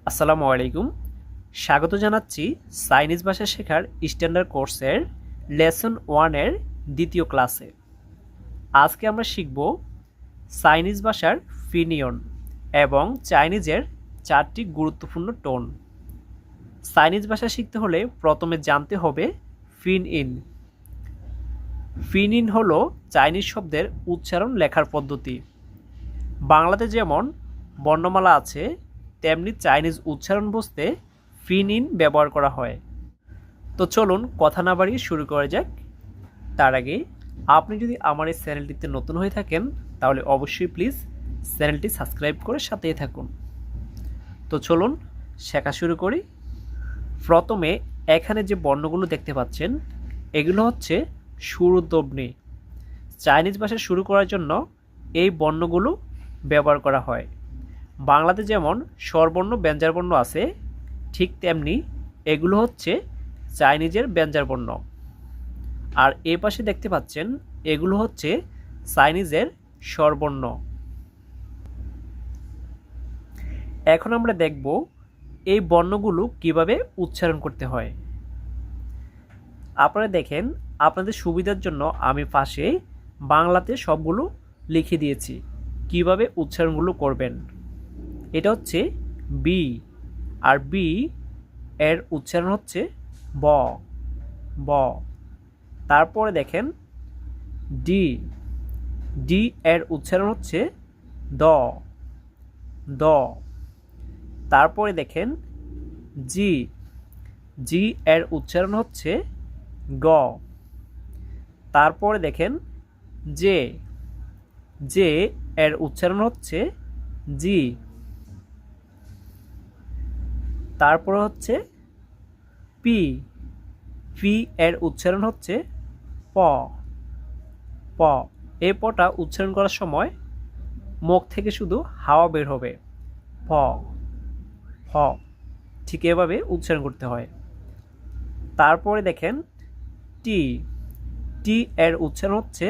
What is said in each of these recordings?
আসসালামু আলাইকুম। স্বাগত জানাচ্ছি চাইনিজ ভাষা শেখার স্ট্যান্ডার্ড কোর্সের লেসন 1 এর দ্বিতীয় ক্লাসে। আজকে আমরা শিখব চাইনিজ ভাষার ফিনিয়ন এবং চাইনিজের 4টি গুরুত্বপূর্ণ টোন। চাইনিজ ভাষা শিখতে হলে প্রথমে জানতে হবে ফিন ইন। ফিন ইন হলো চাইনিজ শব্দের উচ্চারণ লেখার পদ্ধতি। বাংলাতে যেমন বর্ণমালা আছে, তেমনি চাইনিজ উচ্চারণ বুঝতে ফিন ইন ব্যবহার করা হয়। তো চলুন কথা না বাড়িয়ে শুরু করা যাক। তার আগে আপনি যদি আমার এই চ্যানেলটিতে নতুন হয়ে থাকেন তাহলে অবশ্যই প্লিজ চ্যানেলটি সাবস্ক্রাইব করে সাথেই থাকুন। তো চলুন শেখা শুরু করি। প্রথমে এখানে যে বর্ণগুলো দেখতে পাচ্ছেন এগুলো হচ্ছে শুরুধ্বনি। চাইনিজ ভাষা শুরু করার জন্য এই বর্ণগুলো ব্যবহার করা হয়। বাংলাতে যেমন স্বরবর্ণ ব্যঞ্জনবর্ণ আছে, ঠিক তেমনি এগুলো হচ্ছে চাইনিজের ব্যঞ্জনবর্ণ। আর এ পাশে দেখতে পাচ্ছেন এগুলো হচ্ছে চাইনিজের স্বরবর্ণ। এখন আমরা দেখব এই বর্ণগুলো কিভাবে উচ্চারণ করতে হয়। আপনারা দেখেন, আপনাদের সুবিধার জন্য আমি পাশে বাংলাতে সবগুলো লিখে দিয়েছি কিভাবে উচ্চারণগুলো করবেন। এটা হচ্ছে বি, আর বি এর উচ্চারণ হচ্ছে ব ব। তারপরে দেখেন ডি, ডি এর উচ্চারণ হচ্ছে দ দ। তারপরে দেখেন জি, জি এর উচ্চারণ হচ্ছে গ। তারপরে দেখেন জে, জে এর উচ্চারণ হচ্ছে জি। তারপরে হচ্ছে পি, পি এর উচ্চারণ হচ্ছে প প। এই পটা উচ্চারণ করার সময় মুখ থেকে শুধু হাওয়া বের হবে, প প। ঠিক এভাবে উচ্চারণ করতে হয়। তারপরে দেখেন টি, টি এর উচ্চারণ হচ্ছে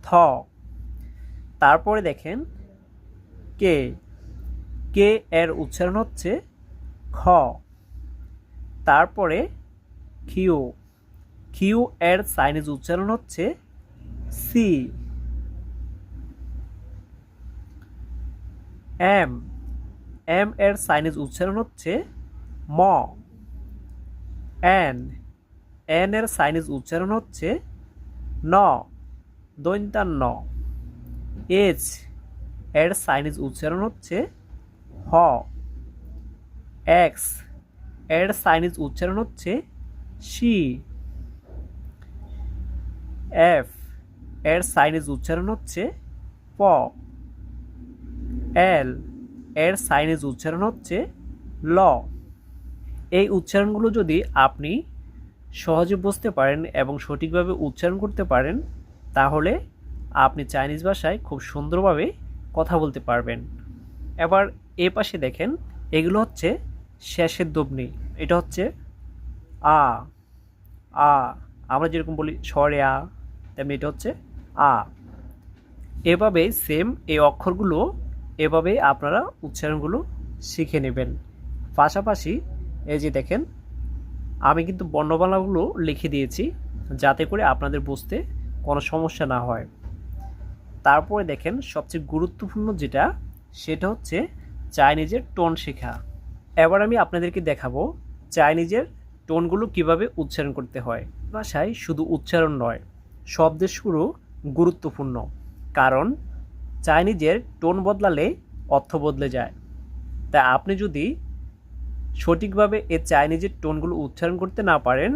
থ। তারপরে দেখেন কে, কে এর উচ্চারণ হচ্ছে খ। তারপরে কিউ, কিউ এর চাইনিজ উচ্চারণ হচ্ছে সি। এম, এম এর চাইনিজ উচ্চারণ হচ্ছে ম। এন, এন এর চাইনিজ উচ্চারণ হচ্ছে ন, দন্তান ন। এইচ এর চাইনিজ উচ্চারণ হচ্ছে হ। এক্স এর চাইনিজ উচ্চারণ হচ্ছে শি। এফ এর চাইনিজ উচ্চারণ হচ্ছে প। এল এর চাইনিজ উচ্চারণ হচ্ছে ল। এই উচ্চারণগুলো যদি আপনি সহজে বুঝতে পারেন এবং সঠিকভাবে উচ্চারণ করতে পারেন তাহলে আপনি চাইনিজ ভাষায় খুব সুন্দরভাবে কথা বলতে পারবেন। এবার এ পাশে দেখেন এগুলো হচ্ছে শেষের ধ্বনি। এটা হচ্ছে আ আ, আমরা যেরকম বলি স্বরে আ, তেমনি এটা হচ্ছে আ। এভাবে সেম এই অক্ষরগুলো এভাবে আপনারা উচ্চারণগুলো শিখে নেবেন। পাশাপাশি এই যে দেখেন আমি কিন্তু বর্ণমালাগুলো লিখে দিয়েছি যাতে করে আপনাদের বুঝতে কোনো সমস্যা না হয়। তারপরে দেখেন সবচেয়ে গুরুত্বপূর্ণ যেটা, সেটা হচ্ছে চাইনিজের টোন শেখা। এবার আমি আপনাদেরকে দেখাবো চাইনিজের টোনগুলো কিভাবে উচ্চারণ করতে হয়। ভাষায় শুধু উচ্চারণ নয়, শব্দের শুরু গুরুত্বপূর্ণ, কারণ চাইনিজের টোন বদলালে অর্থ বদলে যায়। তাই আপনি যদি সঠিকভাবে এই চাইনিজের টোনগুলো উচ্চারণ করতে না পারেন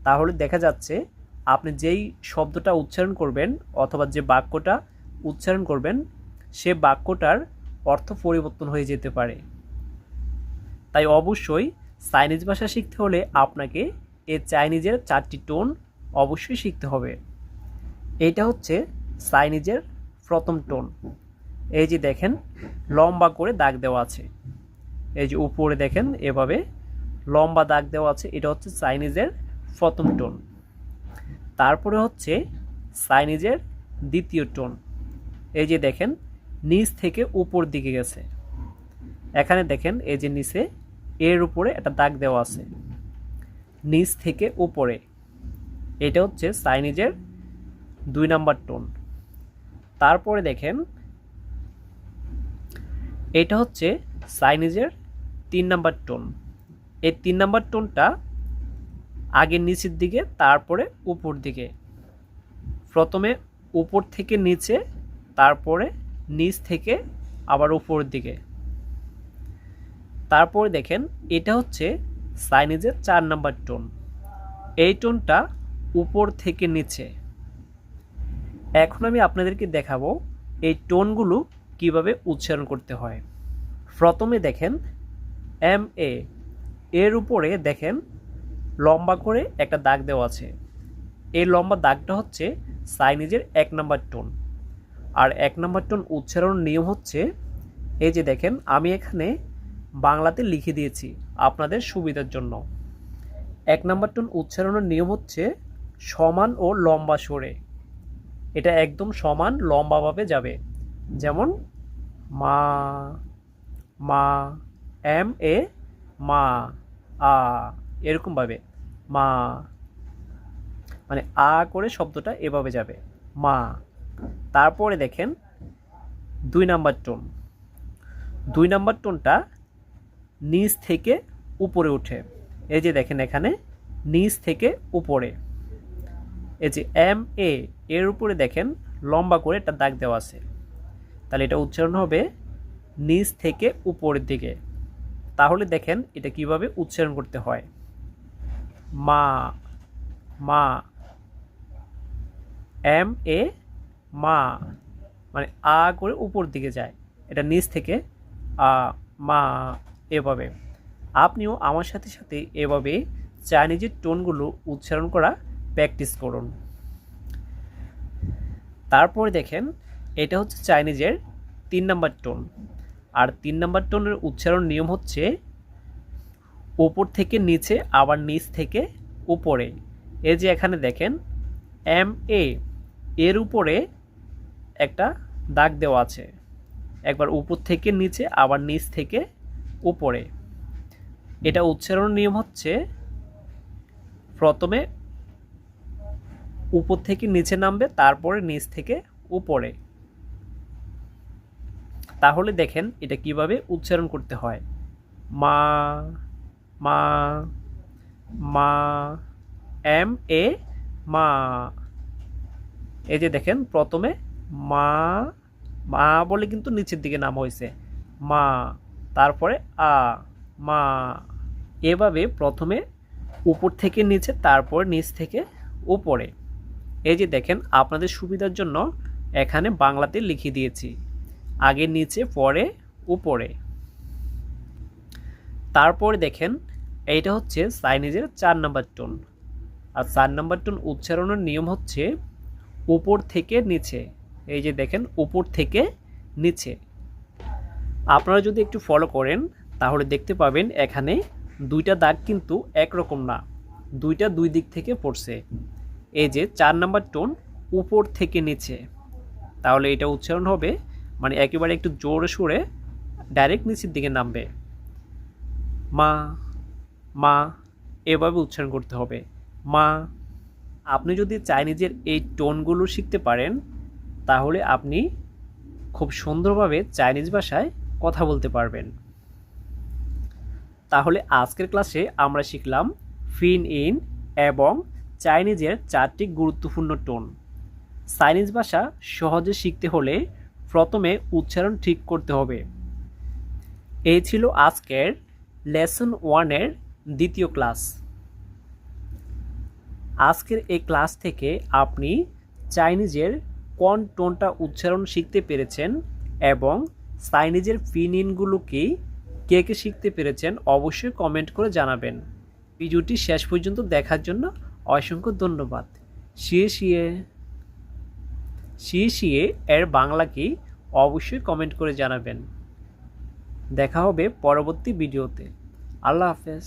তাহলে দেখা যাচ্ছে আপনি যেই শব্দটা উচ্চারণ করবেন অথবা যে বাক্যটা উচ্চারণ করবেন সে বাক্যটার অর্থ পরিবর্তন হয়ে যেতে পারে। তাই অবশ্যই চাইনিজ ভাষা শিখতে হলে আপনাকে এই চাইনিজের 4টি টোন অবশ্যই শিখতে হবে। এইটা হচ্ছে চাইনিজের প্রথম টোন। এই যে দেখেন লম্বা করে দাগ দেওয়া আছে, এই যে উপরে দেখেন এভাবে লম্বা দাগ দেওয়া আছে, এটা হচ্ছে চাইনিজের প্রথম টোন। তারপরে হচ্ছে চাইনিজের দ্বিতীয় টোন। এই যে দেখেন নিচ থেকে উপর দিকে গেছে, এখানে দেখেন এই যে নিচে এর উপরে একটা দাগ দেওয়া আছে নিচ থেকে উপরে, এটা হচ্ছে চাইনিজের 2 নাম্বার টোন। তারপরে দেখেন এটা হচ্ছে চাইনিজের 3 নাম্বার টোন। এই 3 নাম্বার টোনটা আগে নিচের দিকে, তারপরে উপর দিকে, প্রথমে উপর থেকে নিচে, তারপরে নিচ থেকে আবার উপরের দিকে। তারপরে দেখেন এটা হচ্ছে চাইনিজের 4 নাম্বার টোন। এই টোনটা উপর থেকে নিচে। এখন আমি আপনাদেরকে দেখাবো এই টোনগুলো কিভাবে উচ্চারণ করতে হয়। প্রথমে দেখেন MA, এর উপরে দেখেন লম্বা করে একটা দাগ দেওয়া আছে। এই লম্বা দাগটা হচ্ছে চাইনিজের 1 নাম্বার টোন। আর 1 নাম্বার টোন উচ্চারণের নিয়ম হচ্ছে, এই যে দেখেন আমি এখানে বাংলাতে লিখে দিয়েছি আপনাদের সুবিধার জন্য। 1 নাম্বার টোন উচ্চারণের নিয়ম হচ্ছে সমান ও লম্বা সরে। এটা একদম সমান লম্বাভাবে যাবে, যেমন মা, মা, MA, মা, আ, এরকমভাবে মা, মানে আ করে শব্দটা এভাবে যাবে মা। তারপরে দেখেন 2 নাম্বার টোন। 2 নাম্বার টোনটা নিচ থেকে উপরে ওঠে। এই যে দেখেন এখানে নিচ থেকে উপরে, এই যে MA, এর উপরে দেখেন লম্বা করে একটা দাগ দেওয়া আছে, তাহলে এটা উচ্চারণ হবে নিচ থেকে উপরের দিকে। তাহলে দেখেন এটা কিভাবে উচ্চারণ করতে হয়। মা, মা, MA, মা, মানে আ করে উপর দিকে যায়, এটা নিচ থেকে আ, মা, এভাবে। আপনিও আমার সাথে সাথে এভাবে চাইনিজের টোনগুলো উচ্চারণ করা প্র্যাকটিস করুন। তারপরে দেখেন এটা হচ্ছে চাইনিজের 3 নাম্বার টোন। আর 3 নাম্বার টোনের উচ্চারণ নিয়ম হচ্ছে উপর থেকে নিচে, আবার নিচ থেকে উপরে। এই যে এখানে দেখেন MA, এর উপরে একটা দাগ দেওয়া আছে, একবার উপর থেকে নিচে, আবার নিচ থেকে উপরে। এটা উচ্চারণ নিয়ম হচ্ছে প্রথমে উপর থেকে নিচে নামবে, তারপরে নিচ থেকে উপরে। তাহলে দেখেন এটা কিভাবে উচ্চারণ করতে হয়। মা, মা, মা, MA, মা। এই যে দেখেন প্রথমে মা, মা বলে কিন্তু নিচের দিকে নাম হয়েছে মা, তারপরে আ, মা। এভাবে প্রথমে উপর থেকে নিচে, তারপর নিচ থেকে উপরে। এই যে দেখেন আপনাদের সুবিধার জন্য এখানে বাংলাতে লিখে দিয়েছি, আগে নিচে, পরে উপরে। তারপরে দেখেন এইটা হচ্ছে চাইনিজের 4 নাম্বার টোন। আর 4 নাম্বার টোন উচ্চারণের নিয়ম হচ্ছে উপর থেকে নিচে। এই যে দেখেন উপর থেকে নিচে। আপনারা যদি একটু ফলো করেন তাহলে দেখতে পাবেন এখানে 2টা দাগ কিন্তু একরকম না, 2টা 2 দিক থেকে পড়ছে। এই যে 4 নাম্বার টোন উপর থেকে নিচে, তাহলে এটা উচ্চারণ হবে মানে একেবারে একটু জোরে সুরে ডাইরেক্ট নিচের দিকে নামবে। মা, মা, এভাবে উচ্চারণ করতে হবে মা। আপনি যদি চাইনিজের এই টোনগুলো শিখতে পারেন তাহলে আপনি খুব সুন্দরভাবে চাইনিজ ভাষায় কথা বলতে পারবেন। তাহলে আজকের ক্লাসে আমরা শিখলাম ফিন ইন এবং চাইনিজের 4টি গুরুত্বপূর্ণ টোন। চাইনিজ ভাষা সহজে শিখতে হলে প্রথমে উচ্চারণ ঠিক করতে হবে। এই ছিল আজকের লেসন 1-এর 2য় ক্লাস। আজকের এই ক্লাস থেকে আপনি চাইনিজের কোন টোনটা উচ্চারণ শিখতে পেরেছেন এবং চাইনিজের ফিনইনগুলো কি কে কে শিখতে পেরেছেন অবশ্যই কমেন্ট করে জানাবেন। ভিডিওটি শেষ পর্যন্ত দেখার জন্য অসংখ্য ধন্যবাদ। শিয়ে শিয়ে এর বাংলা কি অবশ্যই কমেন্ট করে জানাবেন। দেখা হবে পরবর্তী ভিডিওতে। আল্লাহ হাফেজ।